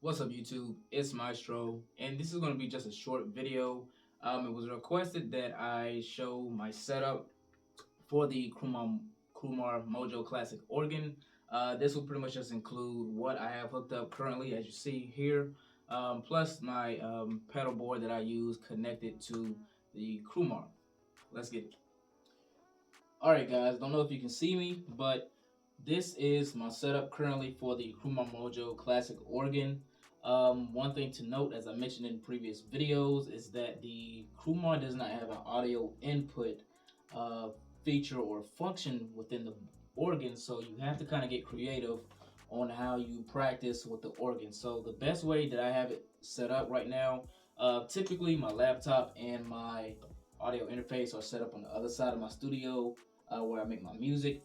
What's up, YouTube? It's Maestro, and this is going to be just a short video. It was requested that I show my setup for the Crumar Mojo Classic Organ. This will pretty much just include what I have hooked up currently, as you see here, plus my pedal board that I use connected to the Crumar. Let's get it. Alright, guys, don't know if you can see me, but this is my setup currently for the Crumar Mojo Classic Organ. One thing to note, as I mentioned in previous videos, is that the Crumar does not have an audio input uh, feature or function within the organ, so you have to kind of get creative on how you practice with the organ. So the best way that I have it set up right now, typically my laptop and my audio interface are set up on the other side of my studio where I make my music.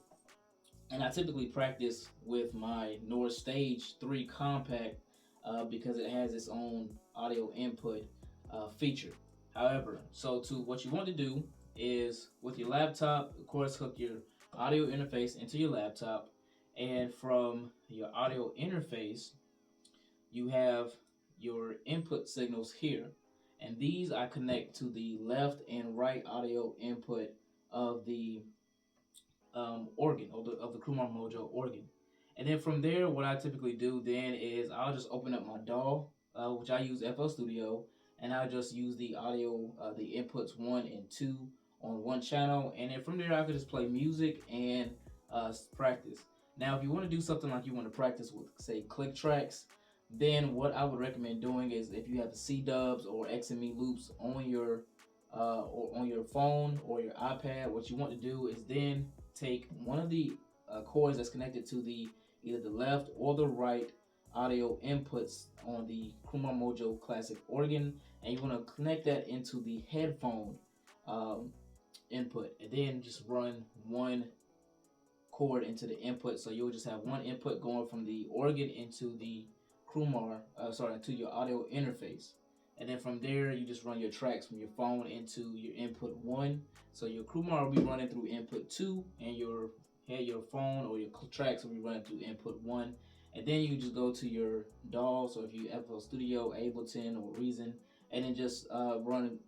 And I typically practice with my North Stage 3 Compact because it has its own audio input feature. However, so to what you want to do is with your laptop, of course, hook your audio interface into your laptop, and from your audio interface, you have your input signals here, and these I connect to the left and right audio input of the organ of the Crumar Mojo organ. And then from there, what I typically do then is I'll just open up my DAW, which I use FL Studio, and I'll just use the audio, the inputs 1 and 2 on one channel, and then from there I could just play music and practice. Now, if you want to do something like you want to practice with, say, click tracks, then what I would recommend doing is if you have the C dubs or XME loops or on your phone or your iPad, what you want to do is then take one of the cords that's connected to the either the left or the right audio inputs on the Crumar Mojo Classic Organ, and you want to connect that into the headphone um, input, and then just run one cord into the input. So you'll just have one input going from the organ into the into your audio interface. And then from there, you just run your tracks from your phone into your input 1. So your Crumar will be running through input 2, and your phone or your tracks will be running through input 1. And then you just go to your DAW. So if you FL Studio, Ableton, or Reason, and then just run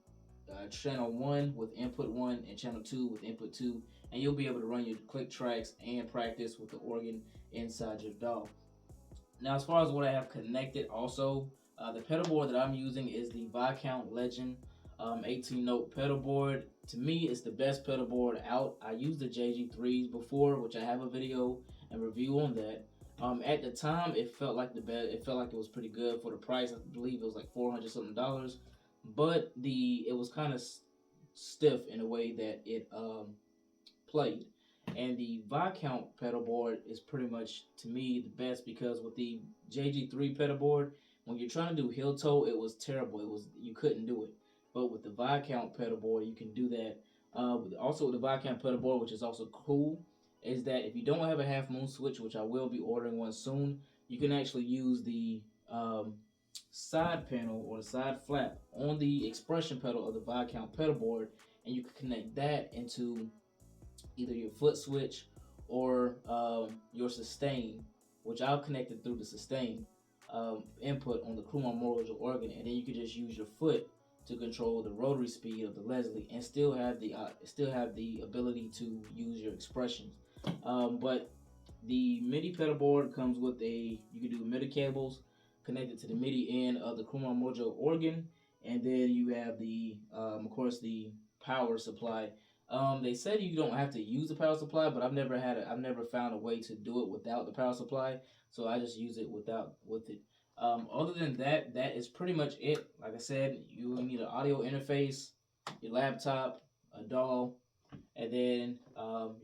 channel 1 with input 1 and channel 2 with input 2, and you'll be able to run your click tracks and practice with the organ inside your DAW. Now, as far as what I have connected, also the pedal board that I'm using is the Viscount Legend 18 note pedal board. To me, it's the best pedal board out. I used the JG3s before, which I have a video and review on that. At the time, it felt like the best. It felt like it was pretty good for the price. I believe it was like $400 something, but it was kind of stiff in a way that it played. And the Viscount pedal board is pretty much, to me, the best because with the JG3 pedal board, when you're trying to do heel toe, it was terrible. You couldn't do it. But with the Viscount pedal board, you can do that. Also with the Viscount pedal board, which is also cool, is that if you don't have a half moon switch, which I will be ordering one soon, you can actually use the side panel or the side flap on the expression pedal of the Viscount pedal board, and you can connect that into either your foot switch or your sustain, which I'll connect it through the sustain input on the Crumar Mojo organ, and then you can just use your foot to control the rotary speed of the Leslie and still have the ability to use your expressions. But the MIDI pedal board comes with you can do MIDI cables connected to the MIDI end of the Crumar Mojo organ, and then you have of course, the power supply. They said you don't have to use the power supply, but I've never found a way to do it without the power supply, so I just use it with it. Other than that, that is pretty much it. Like I said, you will need an audio interface, your laptop, a DAW, and then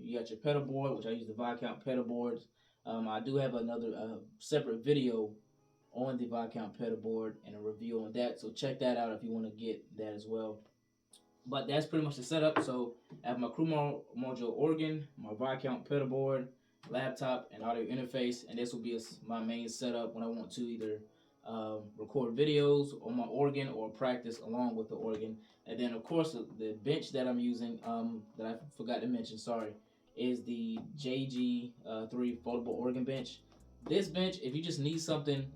you got your pedal board, which I use the Viscount pedal boards. I do have another separate video on the Viscount pedal board and a review on that, so check that out if you want to get that as well. But that's pretty much the setup. So I have my Crumar Mojo organ, my Viscount pedal board, laptop, and audio interface, and this will be my main setup when I want to either record videos on my organ or practice along with the organ. And then, of course, the bench that I'm using, that I forgot to mention, sorry, is the JG3 foldable organ bench. This bench, if you just need something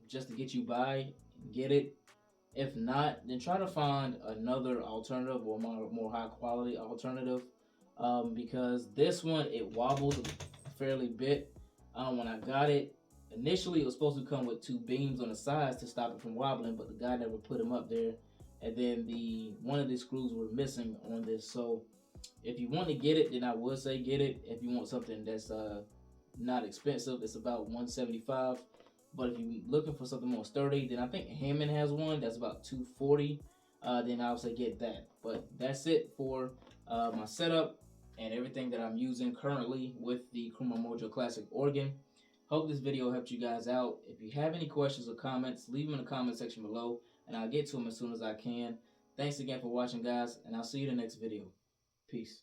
just to get you by, get it. If not, then try to find another alternative or more high quality alternative, because this one it wobbles a fairly bit. When I got it initially, it was supposed to come with two beams on the sides to stop it from wobbling, but the guy never put them up there, and then the one of the screws were missing on this. So if you want to get it, then I would say get it. If you want something that's not expensive, it's about 175. But if you're looking for something more sturdy, then I think Hammond has one that's about 240. Then I would say get that. But that's it for my setup and everything that I'm using currently with the Crumar Mojo Classic Organ. Hope this video helped you guys out. If you have any questions or comments, leave them in the comment section below, and I'll get to them as soon as I can. Thanks again for watching, guys, and I'll see you in the next video. Peace.